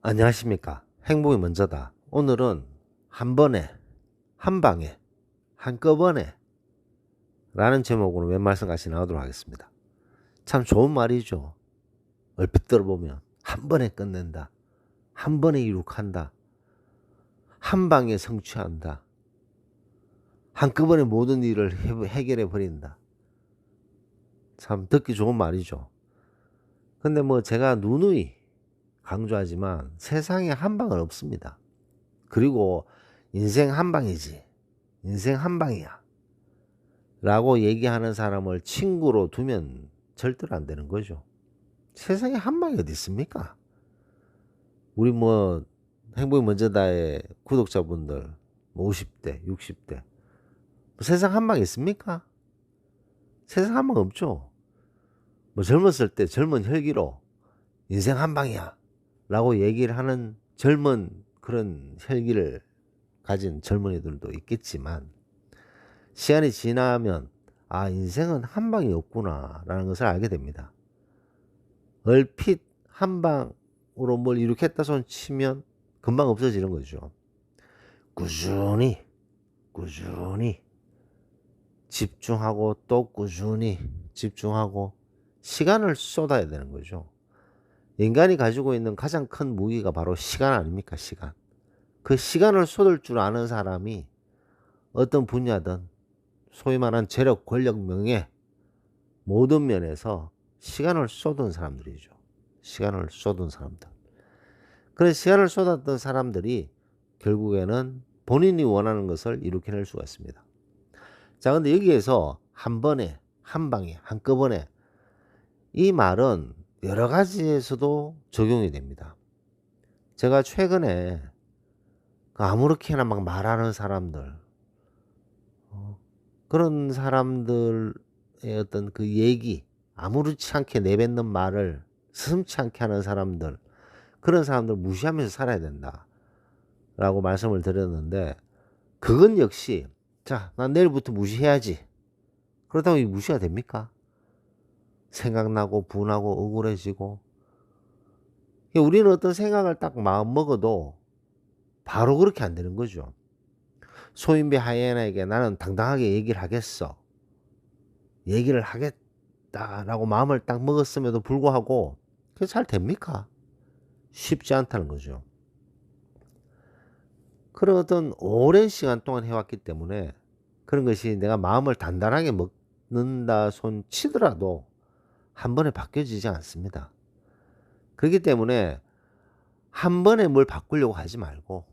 안녕하십니까. 행복이 먼저다. 오늘은 한 번에, 한 방에, 한꺼번에 라는 제목으로 몇 말씀 같이 나누도록 하겠습니다. 참 좋은 말이죠. 얼핏 들어보면 한 번에 끝낸다. 한 번에 이룩한다. 한 방에 성취한다. 한꺼번에 모든 일을 해결해 버린다. 참 듣기 좋은 말이죠. 근데 뭐 제가 누누이 강조하지만 세상에 한 방은 없습니다. 그리고 인생 한 방이지. 인생 한 방이야. 라고 얘기하는 사람을 친구로 두면 절대로 안 되는 거죠. 세상에 한 방이 어디 있습니까? 우리 뭐 행복이 먼저다의 구독자분들 뭐 50대, 60대 세상 한 방 있습니까? 세상 한 방 없죠. 뭐 젊었을 때 젊은 혈기로 인생 한 방이야 라고 얘기를 하는 젊은 그런 혈기를 가진 젊은이들도 있겠지만 시간이 지나면 아 인생은 한 방이 없구나 라는 것을 알게 됩니다. 얼핏 한 방으로 뭘 이룩했다 손 치면 금방 없어지는 거죠. 꾸준히 집중하고 또 꾸준히 집중하고 시간을 쏟아야 되는 거죠. 인간이 가지고 있는 가장 큰 무기가 바로 시간 아닙니까? 시간. 그 시간을 쏟을 줄 아는 사람이 어떤 분야든 소위 말하는 재력, 권력, 명예 모든 면에서 시간을 쏟은 사람들이죠. 시간을 쏟은 사람들. 그래서 시간을 쏟았던 사람들이 결국에는 본인이 원하는 것을 이룩해낼 수가 있습니다. 자, 근데 여기에서 한 번에, 한 방에, 한꺼번에 이 말은 여러 가지에서도 적용이 됩니다. 제가 최근에 아무렇게나 막 말하는 사람들, 그런 사람들의 어떤 그 얘기, 아무렇지 않게 내뱉는 말을 스슴치 않게 하는 사람들, 그런 사람들 무시하면서 살아야 된다라고 말씀을 드렸는데 그건 역시 자, 난 내일부터 무시해야지. 그렇다고 이 무시가 됩니까? 생각나고 분하고 억울해지고 우리는 어떤 생각을 딱 마음 먹어도 바로 그렇게 안 되는 거죠. 소인배 하이에나에게 나는 당당하게 얘기를 하겠어. 얘기를 하겠다라고 마음을 딱 먹었음에도 불구하고 그게 잘 됩니까? 쉽지 않다는 거죠. 그런 어떤 오랜 시간 동안 해왔기 때문에 그런 것이 내가 마음을 단단하게 먹는다 손 치더라도 한 번에 바뀌어지지 않습니다. 그렇기 때문에 한 번에 뭘 바꾸려고 하지 말고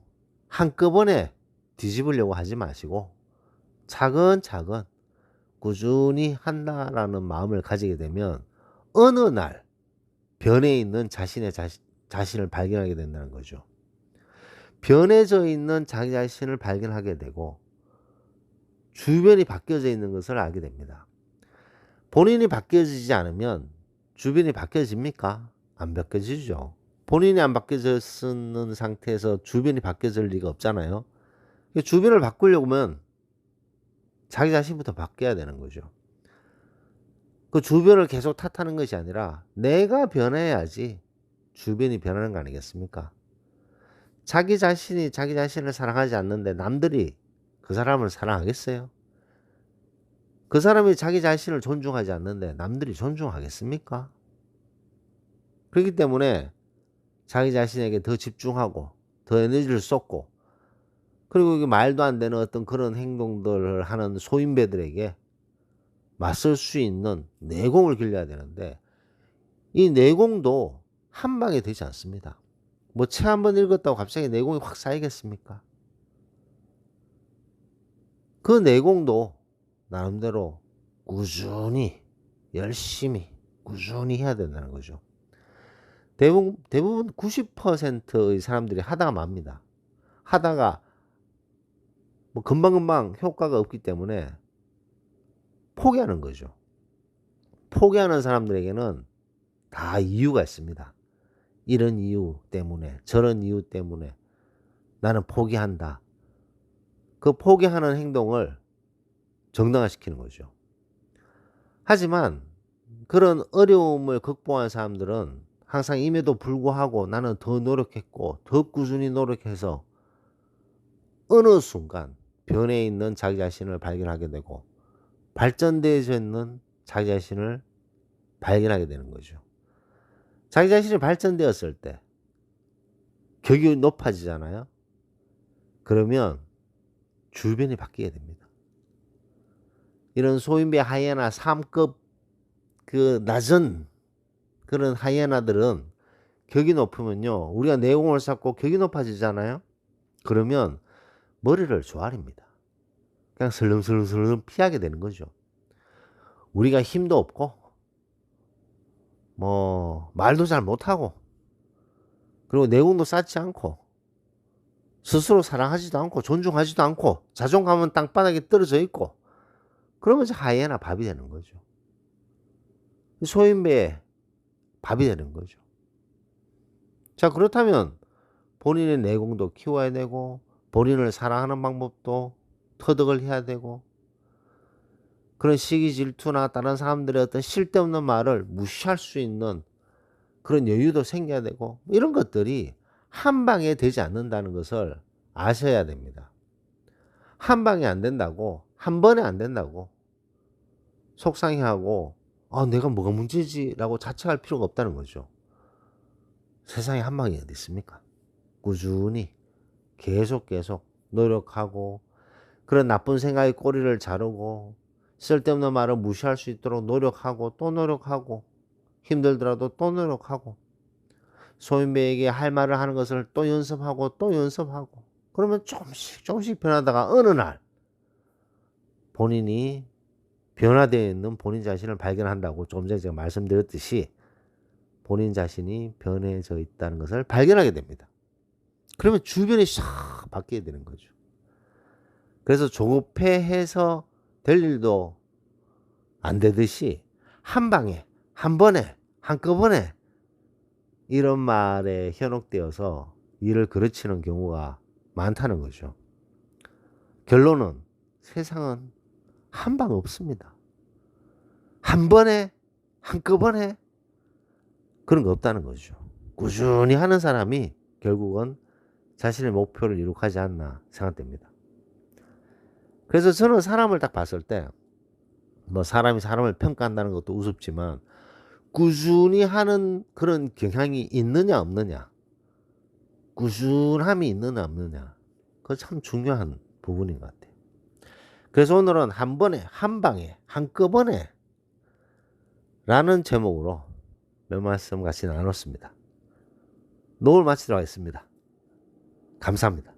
한꺼번에 뒤집으려고 하지 마시고 차근차근 꾸준히 한다라는 마음을 가지게 되면 어느 날 변해 있는 자신을 발견하게 된다는 거죠. 변해져 있는 자기 자신을 발견하게 되고 주변이 바뀌어져 있는 것을 알게 됩니다. 본인이 바뀌어지지 않으면 주변이 바뀌어집니까? 안 바뀌어지죠. 본인이 안 바뀌어졌는 상태에서 주변이 바뀌어질 리가 없잖아요. 주변을 바꾸려면 자기 자신부터 바뀌어야 되는 거죠. 그 주변을 계속 탓하는 것이 아니라 내가 변해야지 주변이 변하는 거 아니겠습니까? 자기 자신이 자기 자신을 사랑하지 않는데 남들이 그 사람을 사랑하겠어요? 그 사람이 자기 자신을 존중하지 않는데 남들이 존중하겠습니까? 그렇기 때문에 자기 자신에게 더 집중하고 더 에너지를 쏟고 그리고 이게 말도 안 되는 어떤 그런 행동들을 하는 소인배들에게 맞설 수 있는 내공을 길러야 되는데 이 내공도 한 방에 되지 않습니다. 뭐 책 한 번 읽었다고 갑자기 내공이 확 쌓이겠습니까? 그 내공도 나름대로 꾸준히 열심히 꾸준히 해야 된다는 거죠. 대부분 90%의 사람들이 하다가 맙니다. 하다가 뭐 금방금방 효과가 없기 때문에 포기하는 거죠. 포기하는 사람들에게는 다 이유가 있습니다. 이런 이유 때문에 저런 이유 때문에 나는 포기한다. 그 포기하는 행동을 정당화시키는 거죠. 하지만 그런 어려움을 극복한 사람들은 항상 임에도 불구하고 나는 더 노력했고 더 꾸준히 노력해서 어느 순간 변해 있는 자기 자신을 발견하게 되고 발전되어져 있는 자기 자신을 발견하게 되는 거죠. 자기 자신이 발전되었을 때 격이 높아지잖아요. 그러면 주변이 바뀌게 됩니다. 이런 소인배 하이에나 3급 그 낮은 그런 하이에나들은 격이 높으면요. 우리가 내공을 쌓고 격이 높아지잖아요. 그러면 머리를 조아립니다. 그냥 슬렁슬렁슬렁 피하게 되는 거죠. 우리가 힘도 없고 뭐 말도 잘 못하고 그리고 내공도 쌓지 않고 스스로 사랑하지도 않고 존중하지도 않고 자존감은 땅바닥에 떨어져 있고 그러면서 하이에나 밥이 되는 거죠. 소인배의 밥이 되는 거죠. 자, 그렇다면 본인의 내공도 키워야 되고 본인을 사랑하는 방법도 터득을 해야 되고 그런 시기 질투나 다른 사람들의 어떤 쓸데없는 말을 무시할 수 있는 그런 여유도 생겨야 되고 이런 것들이 한 방에 되지 않는다는 것을 아셔야 됩니다. 한 방에 안 된다고 한 번에 안 된다고 속상해하고 내가 뭐가 문제지라고 자책할 필요가 없다는 거죠. 세상에 한 방이 어디 있습니까? 꾸준히 계속 노력하고 그런 나쁜 생각의 꼬리를 자르고 쓸데없는 말을 무시할 수 있도록 노력하고 또 노력하고 힘들더라도 또 노력하고 소인배에게 할 말을 하는 것을 또 연습하고 또 연습하고 그러면 조금씩 변하다가 어느 날 본인이 변화되어 있는 본인 자신을 발견한다고 조금 전에 제가 말씀드렸듯이 본인 자신이 변해져 있다는 것을 발견하게 됩니다. 그러면 주변이 싹 바뀌게 되는 거죠. 그래서 조급해해서 될 일도 안 되듯이 한 방에 한 번에 한꺼번에 이런 말에 현혹되어서 일을 그르치는 경우가 많다는 거죠. 결론은 세상은 한 방 없습니다. 한 번에 한꺼번에 그런 거 없다는 거죠. 꾸준히 하는 사람이 결국은 자신의 목표를 이룩하지 않나 생각됩니다. 그래서 저는 사람을 딱 봤을 때 뭐 사람이 사람을 평가한다는 것도 우습지만 꾸준히 하는 그런 경향이 있느냐 없느냐 꾸준함이 있느냐 없느냐 그거 참 중요한 부분인 것 같아요. 그래서 오늘은 한 번에 한 방에 한꺼번에 라는 제목으로 몇 말씀 같이 나눴습니다. 노을 마치도록 하겠습니다. 감사합니다.